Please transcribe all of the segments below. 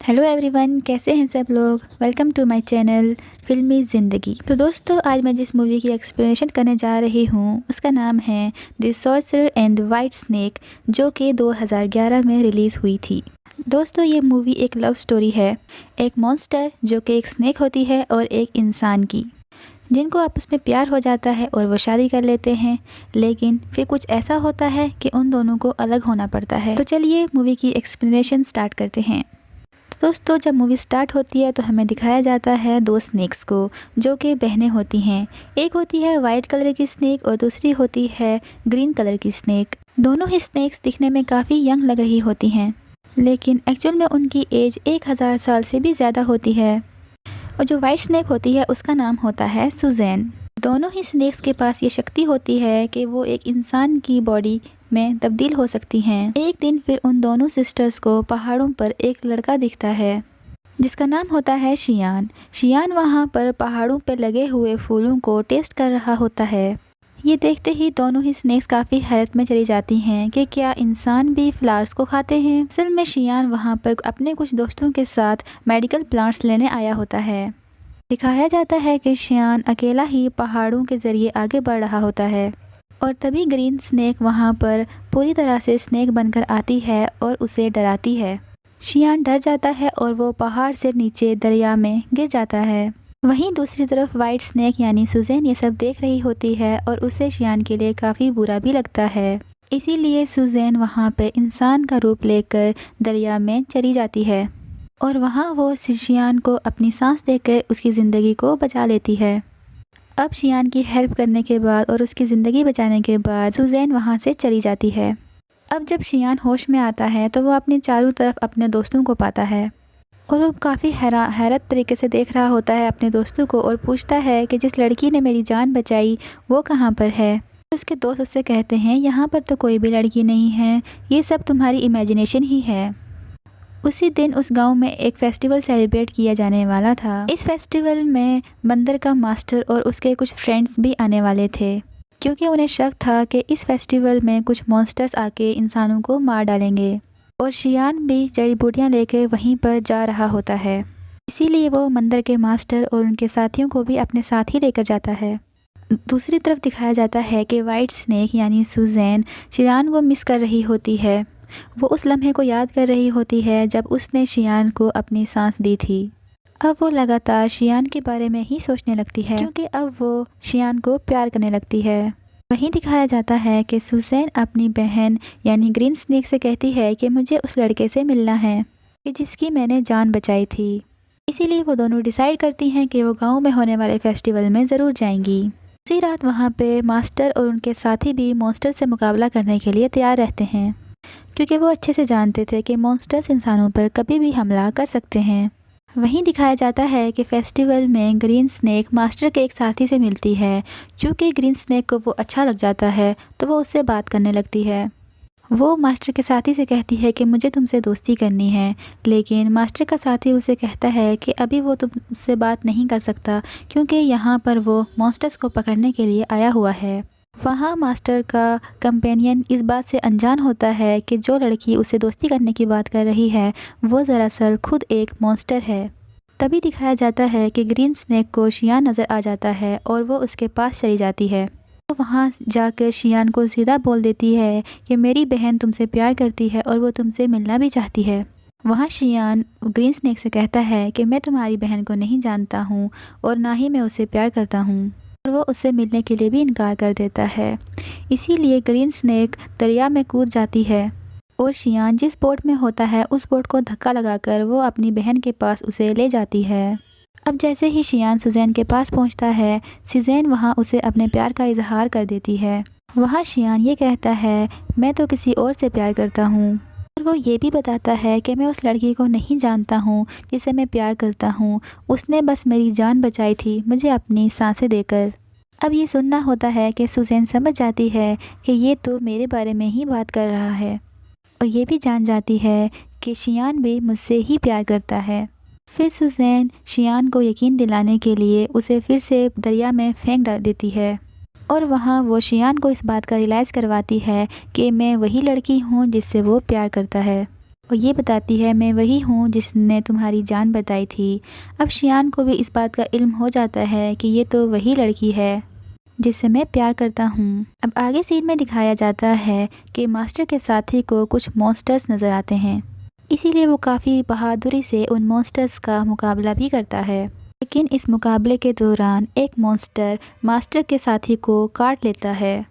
Hello everyone, कैसे हैं सब लोग। वेलकम टू माय चैनल फिल्मी ज़िंदगी। तो दोस्तों, आज मैं जिस मूवी की एक्सप्लेनेशन करने जा रही हूँ उसका नाम है the sorcerer and the white snake, जो कि 2011 में रिलीज़ हुई थी। दोस्तों, ये मूवी एक लव स्टोरी है। एक मॉन्स्टर जो कि एक स्नेक होती है और एक इंसान की, जिनको आपस में प्यार हो जाता है और वो शादी कर लेते हैं। लेकिन फिर कुछ ऐसा होता है कि उन दोनों को अलग होना पड़ता है। तो चलिए मूवी की एक्सप्लेनेशन स्टार्ट करते हैं। दोस्तों, जब मूवी स्टार्ट होती है तो हमें दिखाया जाता है दो स्नेक्स को, जो कि बहनें होती हैं। एक होती है वाइट कलर की स्नेक और दूसरी होती है ग्रीन कलर की स्नेक। दोनों ही स्नेक्स दिखने में काफ़ी यंग लग रही होती हैं, लेकिन एक्चुअल में उनकी एज 1000 साल से भी ज़्यादा होती है। और जो वाइट स्नेक होती है उसका नाम होता है सुजैन। दोनों ही स्नेक्स के पास ये शक्ति होती है कि वो एक इंसान की बॉडी में तब्दील हो सकती हैं। एक दिन फिर उन दोनों सिस्टर्स को पहाड़ों पर एक लड़का दिखता है जिसका नाम होता है शियान। शियान वहाँ पर पहाड़ों पर लगे हुए फूलों को टेस्ट कर रहा होता है। ये देखते ही दोनों ही स्नेक्स काफ़ी हैरत में चली जाती हैं कि क्या इंसान भी फ्लावर्स को खाते हैं। असल में शियान वहाँ पर अपने कुछ दोस्तों के साथ मेडिकल प्लांट्स लेने आया होता है। दिखाया जाता है कि शियान अकेला ही पहाड़ों के ज़रिए आगे बढ़ रहा होता है और तभी ग्रीन स्नेक वहाँ पर पूरी तरह से स्नेक बनकर आती है और उसे डराती है। शियान डर जाता है और वो पहाड़ से नीचे दरिया में गिर जाता है। वहीं दूसरी तरफ वाइट स्नेक यानी सुजैन ये सब देख रही होती है और उसे शियान के लिए काफ़ी बुरा भी लगता है। इसीलिए सुजैन वहाँ पे इंसान का रूप लेकर दरिया में चली जाती है और वहाँ वो शियान को अपनी सांस देकर उसकी ज़िंदगी को बचा लेती है। अब शियान की हेल्प करने के बाद और उसकी ज़िंदगी बचाने के बाद सुजैन वहाँ से चली जाती है। अब जब शियान होश में आता है तो वो अपने चारों तरफ अपने दोस्तों को पाता है और वो काफ़ी हैरत तरीके से देख रहा होता है अपने दोस्तों को और पूछता है कि जिस लड़की ने मेरी जान बचाई वो कहाँ पर है। उसके दोस्त उससे कहते हैं यहाँ पर तो कोई भी लड़की नहीं है, ये सब तुम्हारी इमेजिनेशन ही है। उसी दिन उस गांव में एक फेस्टिवल सेलिब्रेट किया जाने वाला था। इस फेस्टिवल में बंदर का मास्टर और उसके कुछ फ्रेंड्स भी आने वाले थे, क्योंकि उन्हें शक था कि इस फेस्टिवल में कुछ मॉन्स्टर्स आके इंसानों को मार डालेंगे। और शियान भी जड़ी बूटियाँ लेकर वहीं पर जा रहा होता है, इसीलिए वो बंदर के मास्टर और उनके साथियों को भी अपने साथ ही लेकर जाता है। दूसरी तरफ दिखाया जाता है कि वाइट स्नेक यानी सुजैन शियान को मिस कर रही होती है। वो उस लम्हे को याद कर रही होती है जब उसने शियान को अपनी सांस दी थी। अब वो लगातार शियान के बारे में ही सोचने लगती है, क्योंकि अब वो शियान को प्यार करने लगती है। वहीं दिखाया जाता है कि सुजैन अपनी बहन यानी ग्रीन स्नेक से कहती है कि मुझे उस लड़के से मिलना है कि जिसकी मैंने जान बचाई थी। इसीलिए वो दोनों डिसाइड करती हैं कि वो गाँव में होने वाले फेस्टिवल में ज़रूर जाएंगी। उसी रात वहाँ पे मास्टर और उनके साथी भी मॉन्स्टर से मुकाबला करने के लिए तैयार रहते हैं, क्योंकि वो अच्छे से जानते थे कि मॉन्स्टर्स इंसानों पर कभी भी हमला कर सकते हैं। वहीं दिखाया जाता है कि फेस्टिवल में ग्रीन स्नेक मास्टर के एक साथी से मिलती है। क्योंकि ग्रीन स्नेक को वो अच्छा लग जाता है तो वो उससे बात करने लगती है। वो मास्टर के साथी से कहती है कि मुझे तुमसे दोस्ती करनी है, लेकिन मास्टर का साथी उसे कहता है कि अभी वो तुमसे बात नहीं कर सकता, क्योंकि यहाँ पर वो मॉन्स्टर्स को पकड़ने के लिए आया हुआ है। वहाँ मास्टर का कंपेनियन इस बात से अनजान होता है कि जो लड़की उसे दोस्ती करने की बात कर रही है वो दरअसल खुद एक मॉन्स्टर है। तभी दिखाया जाता है कि ग्रीन स्नेक को शियान नज़र आ जाता है और वो उसके पास चली जाती है। तो वहाँ जाकर शियान को सीधा बोल देती है कि मेरी बहन तुमसे प्यार करती है और वो तुमसे मिलना भी चाहती है। वहाँ शियान ग्रीन स्नेक से कहता है कि मैं तुम्हारी बहन को नहीं जानता हूँ और ना ही मैं उसे प्यार करता हूँ, और वो उससे मिलने के लिए भी इनकार कर देता है। इसीलिए ग्रीन स्नेक दरिया में कूद जाती है और शियान जिस बोट में होता है उस बोट को धक्का लगाकर वो अपनी बहन के पास उसे ले जाती है। अब जैसे ही शियान सुजैन के पास पहुंचता है, सुजैन वहां उसे अपने प्यार का इजहार कर देती है। वहां शियान ये कहता है मैं तो किसी और से प्यार करता हूँ, और वो ये भी बताता है कि मैं उस लड़की को नहीं जानता हूँ जिसे मैं प्यार करता हूँ, उसने बस मेरी जान बचाई थी मुझे अपनी सांसें देकर। अब ये सुनना होता है कि सुजैन समझ जाती है कि ये तो मेरे बारे में ही बात कर रहा है, और ये भी जान जाती है कि शियान भी मुझसे ही प्यार करता है। फिर सुजैन शियान को यकीन दिलाने के लिए उसे फिर से दरिया में फेंक डाल देती है, और वहाँ वो शियान को इस बात का रियलाइज़ करवाती है कि मैं वही लड़की हूँ जिससे वो प्यार करता है। और ये बताती है मैं वही हूँ जिसने तुम्हारी जान बचाई थी। अब शियान को भी इस बात का इल्म हो जाता है कि ये तो वही लड़की है जिससे मैं प्यार करता हूँ। अब आगे सीन में दिखाया जाता है कि मास्टर के साथी को कुछ मॉन्स्टर्स नज़र आते हैं, इसीलिए वो काफ़ी बहादुरी से उन मॉन्स्टर्स का मुकाबला भी करता है। लेकिन इस मुकाबले के दौरान एक मॉन्स्टर मास्टर के साथी को काट लेता है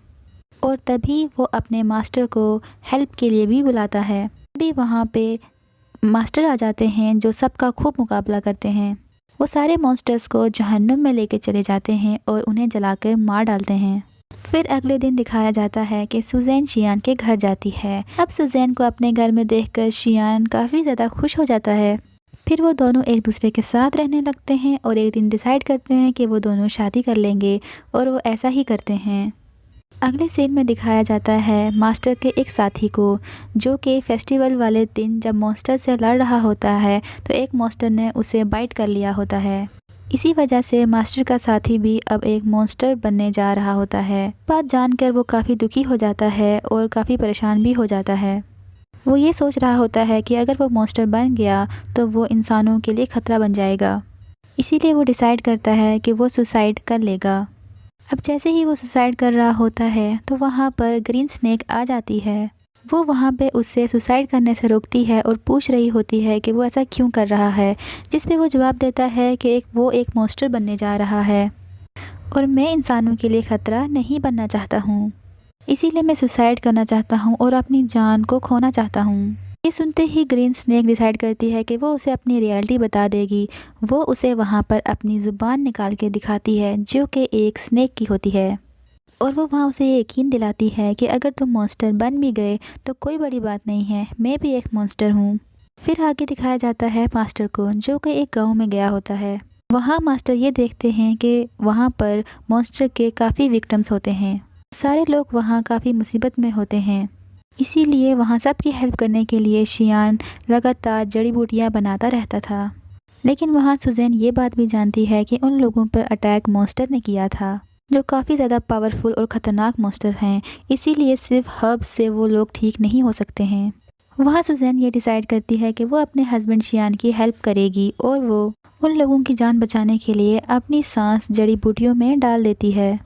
और तभी वो अपने मास्टर को हेल्प के लिए भी बुलाता है। तभी वहाँ पे मास्टर आ जाते हैं जो सबका खूब मुकाबला करते हैं। वो सारे मॉन्स्टर्स को जहन्नुम में लेके चले जाते हैं और उन्हें जलाकर मार डालते हैं। फिर अगले दिन दिखाया जाता है कि सुज़ैन शियान के घर जाती है। अब सुज़ैन को अपने घर में देखकर शियान काफ़ी ज़्यादा खुश हो जाता है। फिर वो दोनों एक दूसरे के साथ रहने लगते हैं और एक दिन डिसाइड करते हैं कि वो दोनों शादी कर लेंगे और वो ऐसा ही करते हैं। अगले सीन में दिखाया जाता है मास्टर के एक साथी को, जो कि फेस्टिवल वाले दिन जब मॉन्स्टर से लड़ रहा होता है तो एक मॉन्स्टर ने उसे बाइट कर लिया होता है। इसी वजह से मास्टर का साथी भी अब एक मॉन्स्टर बनने जा रहा होता है। बात जानकर वो काफ़ी दुखी हो जाता है और काफ़ी परेशान भी हो जाता है। वो ये सोच रहा होता है कि अगर वो मॉन्स्टर बन गया तो वो इंसानों के लिए ख़तरा बन जाएगा। इसीलिए वो डिसाइड करता है कि वो सुसाइड कर लेगा। अब जैसे ही वो सुसाइड कर रहा होता है तो वहाँ पर ग्रीन स्नेक आ जाती है। वो वहाँ पे उससे सुसाइड करने से रोकती है और पूछ रही होती है कि वो ऐसा क्यों कर रहा है, जिस पे वो जवाब देता है कि वो एक मॉन्स्टर बनने जा रहा है और मैं इंसानों के लिए ख़तरा नहीं बनना चाहता हूँ, इसीलिए मैं सुसाइड करना चाहता हूँ और अपनी जान को खोना चाहता हूँ। ये सुनते ही ग्रीन स्नेक डिसाइड करती है कि वो उसे अपनी रियलिटी बता देगी। वो उसे वहाँ पर अपनी ज़ुबान निकाल के दिखाती है जो कि एक स्नेक की होती है और वो वहाँ उसे ये यकीन दिलाती है कि अगर तुम मॉन्स्टर बन भी गए तो कोई बड़ी बात नहीं है, मैं भी एक मॉन्स्टर हूँ। फिर आगे दिखाया जाता है मास्टर को, जो कि एक गाँव में गया होता है। वहाँ मास्टर ये देखते हैं कि वहाँ पर मॉन्स्टर के काफ़ी विक्टिम्स होते हैं। सारे लोग वहाँ काफ़ी मुसीबत में होते हैं, इसीलिए वहाँ सबकी हेल्प करने के लिए शियान लगातार जड़ी बूटियाँ बनाता रहता था। लेकिन वहाँ सुज़ैन ये बात भी जानती है कि उन लोगों पर अटैक मॉन्स्टर ने किया था, जो काफ़ी ज़्यादा पावरफुल और ख़तरनाक मॉन्स्टर हैं, इसीलिए सिर्फ हर्ब से वो लोग ठीक नहीं हो सकते हैं। वहाँ सुज़ैन ये डिसाइड करती है कि वो अपने हस्बैंड शियान की हेल्प करेगी और वो उन लोगों की जान बचाने के लिए अपनी सांस जड़ी बूटियों में डाल देती है।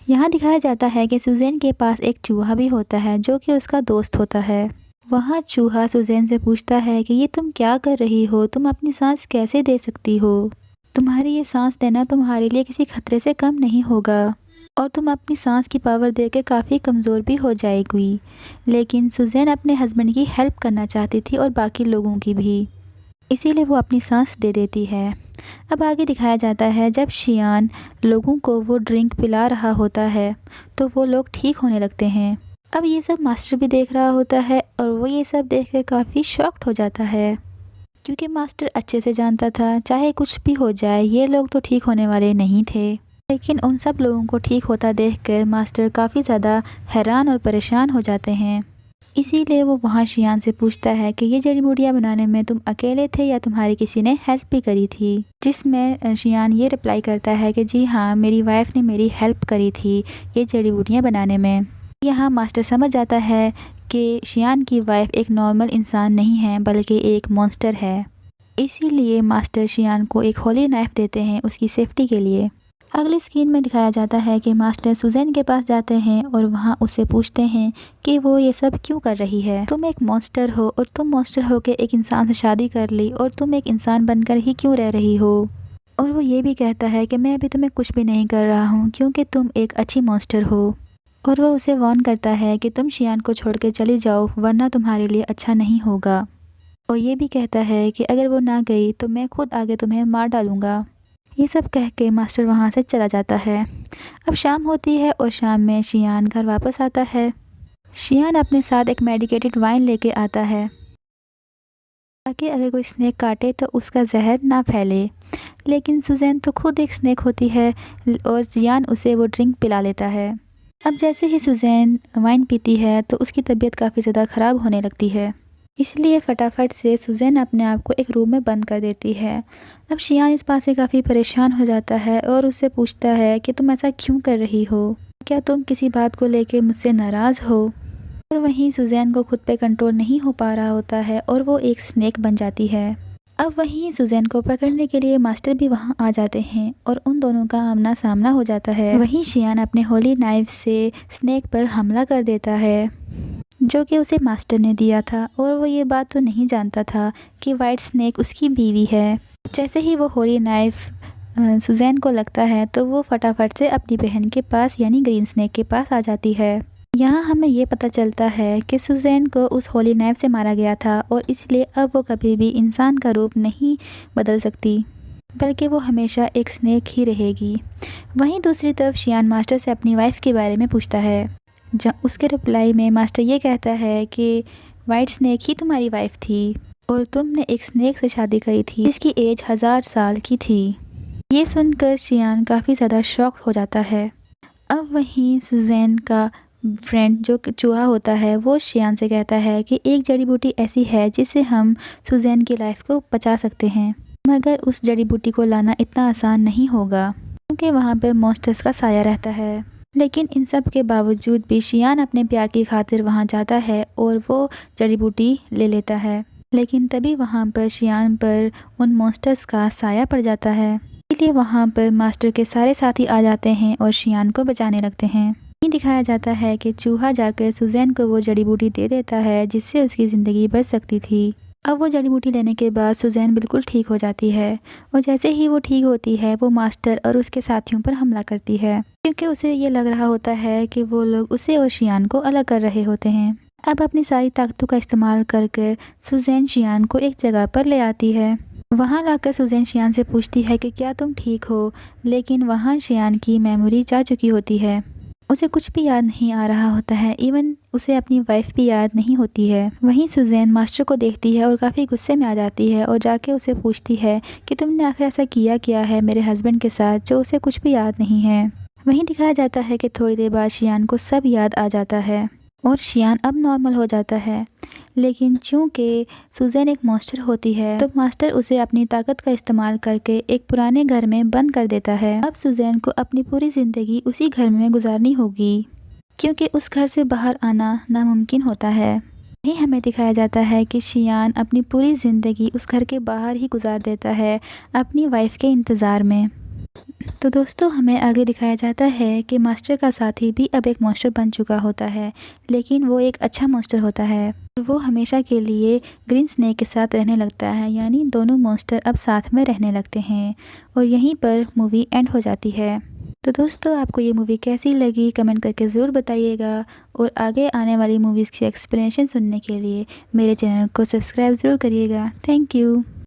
यहाँ दिखाया जाता है कि सुज़ैन के पास एक चूहा भी होता है जो कि उसका दोस्त होता है। वहाँ चूहा सुज़ैन से पूछता है कि ये तुम क्या कर रही हो, तुम अपनी सांस कैसे दे सकती हो, तुम्हारी ये सांस देना तुम्हारे लिए किसी खतरे से कम नहीं होगा और तुम अपनी सांस की पावर दे के काफ़ी कमज़ोर भी हो जाएगी। लेकिन सुज़ैन अपने हस्बैंड की हेल्प करना चाहती थी और बाकी लोगों की भी, इसीलिए वो अपनी सांस दे देती है। अब आगे दिखाया जाता है जब शियान लोगों को वो ड्रिंक पिला रहा होता है तो वो लोग ठीक होने लगते हैं। अब ये सब मास्टर भी देख रहा होता है और वो ये सब देख कर काफ़ी शॉक्ड हो जाता है, क्योंकि मास्टर अच्छे से जानता था चाहे कुछ भी हो जाए ये लोग तो ठीक होने वाले नहीं थे। लेकिन उन सब लोगों को ठीक होता देखकर मास्टर काफ़ी ज़्यादा हैरान और परेशान हो जाते हैं। इसीलिए वो वहाँ शियान से पूछता है कि ये जड़ी बूटियाँ बनाने में तुम अकेले थे या तुम्हारी किसी ने हेल्प भी करी थी, जिसमें शियान ये रिप्लाई करता है कि जी हाँ, मेरी वाइफ ने मेरी हेल्प करी थी ये जड़ी बूटियाँ बनाने में। यहाँ मास्टर समझ जाता है कि शियान की वाइफ एक नॉर्मल इंसान नहीं है बल्कि एक मॉन्स्टर है, इसीलिए मास्टर शियान को एक होली नाइफ देते हैं उसकी सेफ्टी के लिए। अगली स्क्रीन में दिखाया जाता है कि मास्टर सुज़ैन के पास जाते हैं और वहाँ उससे पूछते हैं कि वो ये सब क्यों कर रही है, तुम एक मॉन्स्टर हो और तुम मॉन्स्टर हो के एक इंसान से शादी कर ली और तुम एक इंसान बनकर ही क्यों रह रही हो। और वो ये भी कहता है कि मैं अभी तुम्हें कुछ भी नहीं कर रहा हूँ क्योंकि तुम एक अच्छी मॉन्स्टर हो। और वो उसे वार्न करता है कि तुम शियान को छोड़ के चली जाओ वरना तुम्हारे लिए अच्छा नहीं होगा। और ये भी कहता है कि अगर वो ना गई तो मैं खुद आगे तुम्हें मार डालूँगा। ये सब कह के मास्टर वहाँ से चला जाता है। अब शाम होती है और शाम में शियान घर वापस आता है। शियान अपने साथ एक मेडिकेटेड वाइन लेके आता है ताकि अगर कोई स्नेक काटे तो उसका जहर ना फैले। लेकिन सुज़ैन तो खुद एक स्नेक होती है और शियान उसे वो ड्रिंक पिला लेता है। अब जैसे ही सुज़ैन वाइन पीती है तो उसकी तबीयत काफ़ी ज़्यादा ख़राब होने लगती है, इसलिए फटाफट से सुज़ैन अपने आप को एक रूम में बंद कर देती है। अब शियान इस बात से काफ़ी परेशान हो जाता है और उससे पूछता है कि तुम ऐसा क्यों कर रही हो, क्या तुम किसी बात को लेके मुझसे नाराज़ हो। और वहीं सुजैन को खुद पे कंट्रोल नहीं हो पा रहा होता है और वो एक स्नेक बन जाती है। अब वहीं सुजैन को पकड़ने के लिए मास्टर भी वहां आ जाते हैं और उन दोनों का आमना सामना हो जाता है। वहीं शियान अपने होली नाइफ से स्नेक पर हमला कर देता है जो कि उसे मास्टर ने दिया था, और वो ये बात तो नहीं जानता था कि वाइट स्नेक उसकी बीवी है। जैसे ही वो होली नाइफ सुजैन को लगता है तो वो फटाफट से अपनी बहन के पास यानी ग्रीन स्नेक के पास आ जाती है। यहाँ हमें ये पता चलता है कि सुजैन को उस होली नाइफ से मारा गया था और इसलिए अब वो कभी भी इंसान का रूप नहीं बदल सकती, बल्कि वो हमेशा एक स्नेक ही रहेगी। वहीं दूसरी तरफ शियान मास्टर से अपनी वाइफ के बारे में पूछता है, जहाँ उसके रिप्लाई में मास्टर ये कहता है कि वाइट स्नेक ही तुम्हारी वाइफ थी और तुमने एक स्नेक से शादी करी थी जिसकी एज 1000 साल की थी। ये सुनकर शियान काफ़ी ज़्यादा शॉक हो जाता है। अब वहीं सुजैन का फ्रेंड जो चूहा होता है वो शियान से कहता है कि एक जड़ी बूटी ऐसी है जिससे हम सुजैन की लाइफ को बचा सकते हैं, मगर उस जड़ी बूटी को लाना इतना आसान नहीं होगा क्योंकि वहाँ पे मॉन्स्टर्स का साया रहता है। लेकिन इन सब के बावजूद भी शियान अपने प्यार की खातिर वहाँ जाता है और वो जड़ी बूटी ले लेता है। लेकिन तभी वहाँ पर शियान पर उन मॉन्स्टर्स का साया पड़ जाता है, इसलिए वहाँ पर मास्टर के सारे साथी आ जाते हैं और शियान को बचाने लगते हैं। ये दिखाया जाता है कि चूहा जाकर सुजैन को वो जड़ी बूटी दे देता है जिससे उसकी ज़िंदगी बच सकती थी। अब वो जड़ी बूटी लेने के बाद सुजैन बिल्कुल ठीक हो जाती है और जैसे ही वो ठीक होती है वो मास्टर और उसके साथियों पर हमला करती है क्योंकि उसे ये लग रहा होता है कि वो लोग उसे और शियान को अलग कर रहे होते हैं। अब अपनी सारी ताकतों का इस्तेमाल कर सुजैन शियान को एक जगह पर ले आती है। वहाँ लाकर सुजैन शियान से पूछती है कि क्या तुम ठीक हो, लेकिन वहाँ शियान की मेमोरी जा चुकी होती है, उसे कुछ भी याद नहीं आ रहा होता है, इवन उसे अपनी वाइफ भी याद नहीं होती है। वहीं सुजैन मास्टर को देखती है और काफ़ी गुस्से में आ जाती है और जाके उसे पूछती है कि तुमने आखिर ऐसा किया क्या है मेरे हस्बैंड के साथ जो उसे कुछ भी याद नहीं है। वहीं दिखाया जाता है कि थोड़ी देर बाद शियान को सब याद आ जाता है और शियान अब नॉर्मल हो जाता है। लेकिन चूंकि सुजैन एक मास्टर होती है तो मास्टर उसे अपनी ताकत का इस्तेमाल करके एक पुराने घर में बंद कर देता है। अब सुजैन को अपनी पूरी ज़िंदगी उसी घर में गुजारनी होगी क्योंकि उस घर से बाहर आना नामुमकिन होता है। यही हमें दिखाया जाता है कि शियान अपनी पूरी ज़िंदगी उस घर के बाहर ही गुजार देता है अपनी वाइफ के इंतज़ार में। तो दोस्तों हमें आगे दिखाया जाता है कि मास्टर का साथी भी अब एक मॉन्स्टर बन चुका होता है, लेकिन वो एक अच्छा मॉन्स्टर होता है। वो हमेशा के लिए ग्रीन स्नेक के साथ रहने लगता है, यानी दोनों मॉन्स्टर अब साथ में रहने लगते हैं और यहीं पर मूवी एंड हो जाती है। तो दोस्तों आपको ये मूवी कैसी लगी कमेंट करके ज़रूर बताइएगा और आगे आने वाली मूवीज़ की एक्सप्लेनेशन सुनने के लिए मेरे चैनल को सब्सक्राइब ज़रूर करिएगा। Thank you.